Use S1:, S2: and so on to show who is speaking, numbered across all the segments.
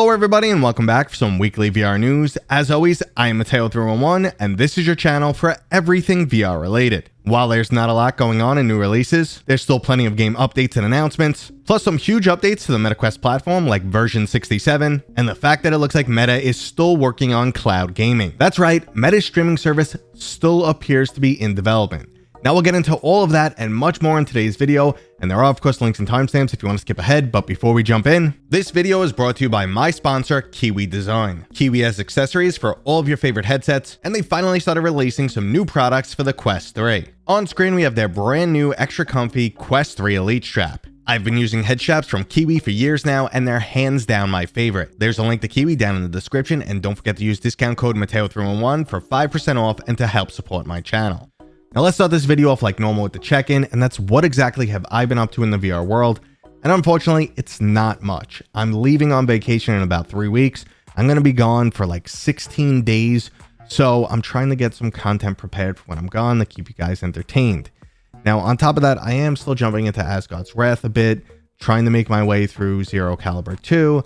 S1: Hello everybody and welcome back for some weekly VR news. As always, I am Mateo311 and this is your channel for everything VR related. While there's not a lot going on in new releases, there's still plenty of game updates and announcements, plus some huge updates to the MetaQuest platform like version 67, and the fact that it looks like Meta is still working on cloud gaming. That's right, Meta's streaming service still appears to be in development. Now we'll get into all of that and much more in today's video, and there are of course links and timestamps if you want to skip ahead, but before we jump in, this video is brought to you by my sponsor, Kiwi Design. Kiwi has accessories for all of your favorite headsets, and they finally started releasing some new products for the Quest 3. On screen we have their brand new extra comfy Quest 3 Elite strap. I've been using head straps from Kiwi for years now, and they're hands down my favorite. There's a link to Kiwi down in the description, and don't forget to use discount code Mateo311 for 5% off and to help support my channel. Now let's start this video off like normal with the check-in, and that's what exactly have I been up to in the VR world. And unfortunately, it's not much. I'm leaving on vacation in about 3 weeks. I'm going to be gone for like 16 days. So I'm trying to get some content prepared for when I'm gone to keep you guys entertained. Now, on top of that, I am still jumping into Asgard's Wrath a bit, trying to make my way through Zero Caliber 2.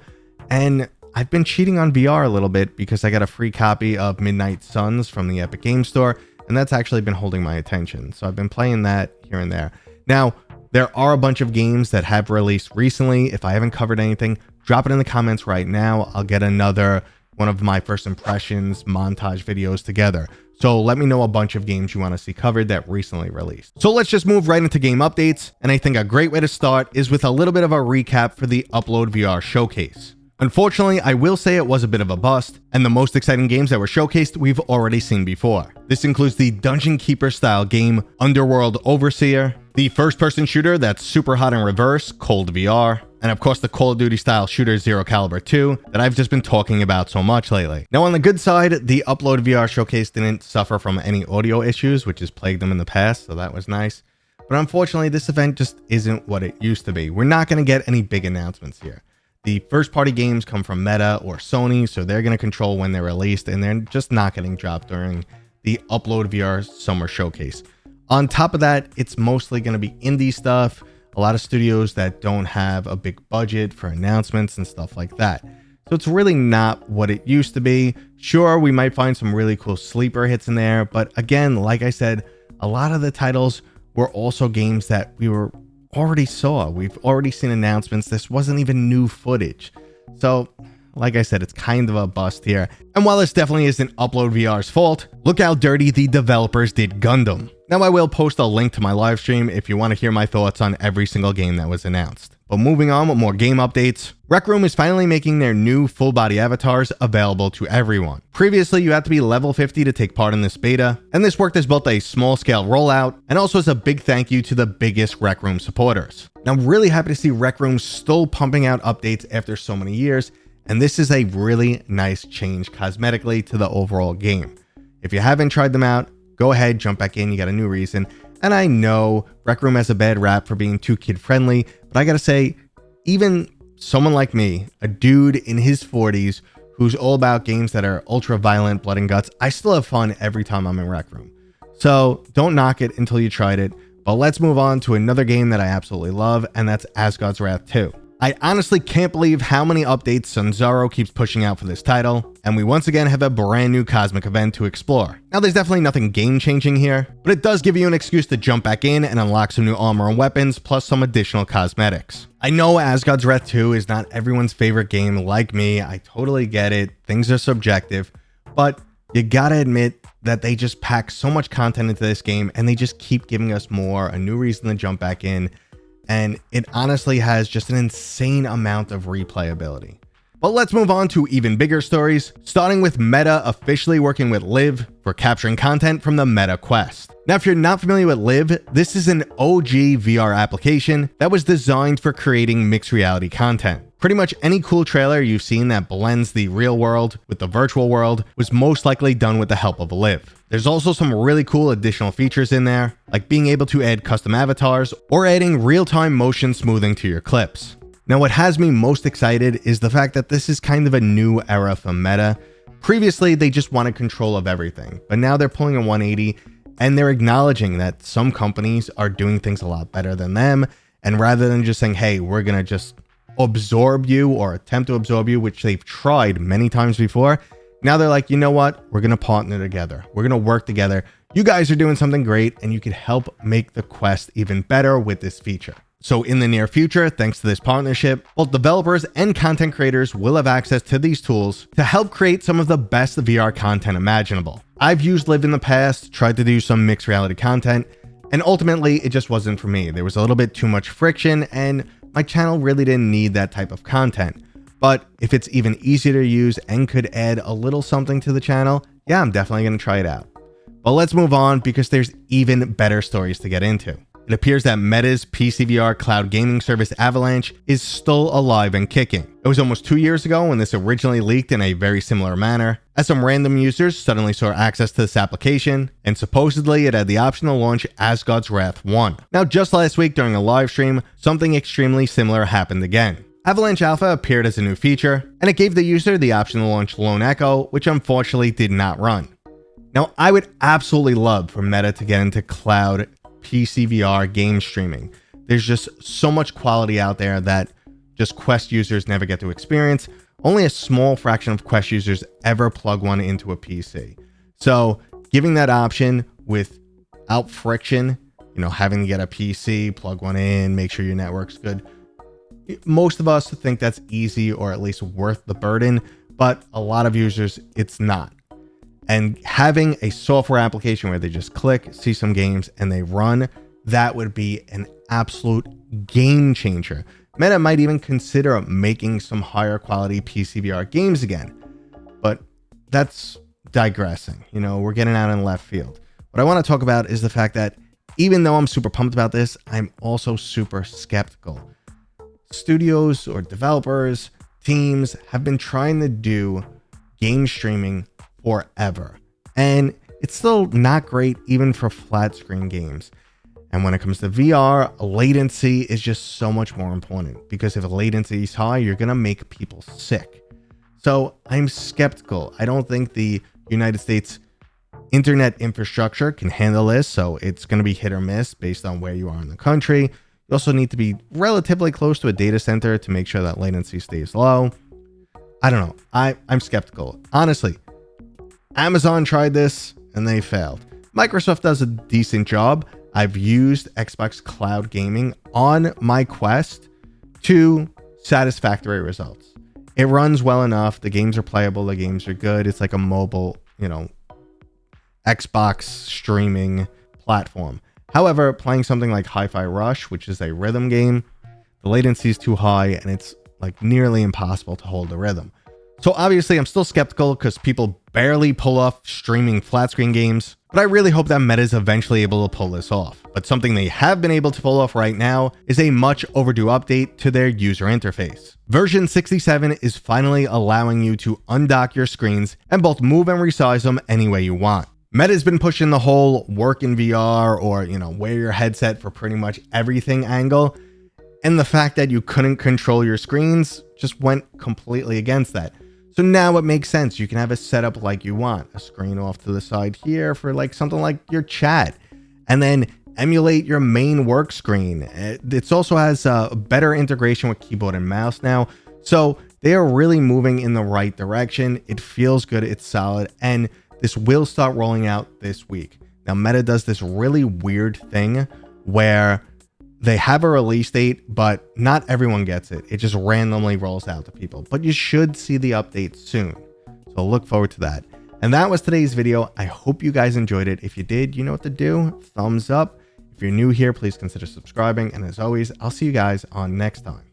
S1: And I've been cheating on VR a little bit because I got a free copy of Midnight Suns from the Epic Game Store. And that's actually been holding my attention. So I've been playing that here and there. Now, there are a bunch of games that have released recently. If I haven't covered anything, drop it in the comments right now. I'll get another one of my first impressions montage videos together. So let me know a bunch of games you want to see covered that recently released. So let's just move right into game updates. And I think a great way to start is with a little bit of a recap for the Upload VR showcase. Unfortunately, I will say it was a bit of a bust, and the most exciting games that were showcased we've already seen before. This includes the Dungeon Keeper style game Underworld Overseer, the first-person shooter that's super hot in reverse, Cold VR, and of course the Call of Duty style shooter Zero Caliber 2 that I've just been talking about so much lately. Now on the good side, the Upload VR showcase didn't suffer from any audio issues, which has plagued them in the past, so that was nice. But unfortunately, this event just isn't what it used to be. We're not going to get any big announcements here. The first-party games come from Meta or Sony, so they're going to control when they're released, and they're just not getting dropped during the Upload VR Summer Showcase. On top of that, it's mostly going to be indie stuff, a lot of studios that don't have a big budget for announcements and stuff like that. So it's really not what it used to be. Sure, we might find some really cool sleeper hits in there, but again, like I said, a lot of the titles were also games that we already saw. We've already seen announcements. This wasn't even new footage. So, like I said, it's kind of a bust here. And while this definitely isn't Upload VR's fault, look how dirty the developers did Gundam. Now I will post a link to my live stream if you want to hear my thoughts on every single game that was announced. But moving on with more game updates, Rec Room is finally making their new full body avatars available to everyone. Previously, you had to be level 50 to take part in this beta, and this worked as both a small scale rollout and also as a big thank you to the biggest Rec Room supporters. Now I'm really happy to see Rec Room still pumping out updates after so many years, and this is a really nice change cosmetically to the overall game. If you haven't tried them out, go ahead, jump back in, you got a new reason. And I know Rec Room has a bad rap for being too kid friendly, but I gotta say, even someone like me, a dude in his 40s who's all about games that are ultra violent, blood and guts, I still have fun every time I'm in Rec Room. So don't knock it until you tried it, but let's move on to another game that I absolutely love, and that's Asgard's Wrath 2. I honestly can't believe how many updates Sunzaro keeps pushing out for this title, and we once again have a brand new cosmic event to explore. Now there's definitely nothing game-changing here, but it does give you an excuse to jump back in and unlock some new armor and weapons, plus some additional cosmetics. I know Asgard's Wrath 2 is not everyone's favorite game like me, I totally get it, things are subjective, but you gotta admit that they just pack so much content into this game, and they just keep giving us more, a new reason to jump back in, and it honestly has just an insane amount of replayability. But let's move on to even bigger stories, starting with Meta officially working with Live for capturing content from the Meta Quest. Now, if you're not familiar with Live, this is an OG VR application that was designed for creating mixed reality content. Pretty much any cool trailer you've seen that blends the real world with the virtual world was most likely done with the help of Live. There's also some really cool additional features in there, like being able to add custom avatars or adding real-time motion smoothing to your clips. Now, what has me most excited is the fact that this is kind of a new era for Meta. Previously, they just wanted control of everything, but now they're pulling a 180 and they're acknowledging that some companies are doing things a lot better than them. And rather than just saying, hey, we're going to just absorb you or attempt to absorb you, which they've tried many times before. Now they're like, you know what? We're going to partner together. We're going to work together. You guys are doing something great, and you could help make the Quest even better with this feature. So in the near future, thanks to this partnership, both developers and content creators will have access to these tools to help create some of the best VR content imaginable. I've used Live in the past, tried to do some mixed reality content, and ultimately it just wasn't for me. There was a little bit too much friction, and my channel really didn't need that type of content. But if it's even easier to use and could add a little something to the channel, yeah, I'm definitely going to try it out. But let's move on because there's even better stories to get into. It appears that Meta's PCVR cloud gaming service Avalanche is still alive and kicking. It was almost 2 years ago when this originally leaked in a very similar manner, as some random users suddenly saw access to this application, and supposedly it had the option to launch Asgard's Wrath 1. Now, just last week during a live stream, something extremely similar happened again. Avalanche Alpha appeared as a new feature, and it gave the user the option to launch Lone Echo, which unfortunately did not run. Now, I would absolutely love for Meta to get into cloud PCVR game streaming. There's just so much quality out there that just Quest users never get to experience. Only a small fraction of Quest users ever plug one into a PC. So giving that option without friction, having to get a PC, plug one in, make sure your network's good. Most of us think that's easy or at least worth the burden, but a lot of users, it's not. And having a software application where they just click, see some games, and they run, that would be an absolute game changer. Meta might even consider making some higher quality PCVR games again, but that's digressing. We're getting out in left field. What I want to talk about is the fact that even though I'm super pumped about this, I'm also super skeptical. Studios or developers, teams have been trying to do game streaming forever, and it's still not great even for flat screen games. And when it comes to VR, latency is just so much more important, because if latency is high, you're gonna make people sick. So I'm skeptical. I don't think the United States internet infrastructure can handle this, so it's going to be hit or miss based on where you are in the country. You also need to be relatively close to a data center to make sure that latency stays low. I don't know. I'm skeptical. Honestly, Amazon tried this and they failed. Microsoft does a decent job. I've used Xbox Cloud Gaming on my Quest to satisfactory results. It runs well enough. The games are playable. The games are good. It's like a mobile, Xbox streaming platform. However, playing something like Hi-Fi Rush, which is a rhythm game, the latency is too high and it's like nearly impossible to hold the rhythm. So obviously I'm still skeptical because people barely pull off streaming flat screen games, but I really hope that Meta is eventually able to pull this off. But something they have been able to pull off right now is a much overdue update to their user interface. Version 67 is finally allowing you to undock your screens and both move and resize them any way you want. Meta's been pushing the whole work in VR or, wear your headset for pretty much everything angle. And the fact that you couldn't control your screens just went completely against that. So now it makes sense. You can have it set up like you want. A screen off to the side here for like something like your chat. And then emulate your main work screen. It also has a better integration with keyboard and mouse now. So they are really moving in the right direction. It feels good. It's solid. And this will start rolling out this week. Now, Meta does this really weird thing where they have a release date, but not everyone gets it. It just randomly rolls out to people, but you should see the update soon. So look forward to that. And that was today's video. I hope you guys enjoyed it. If you did, you know what to do. Thumbs up. If you're new here, please consider subscribing. And as always, I'll see you guys on next time.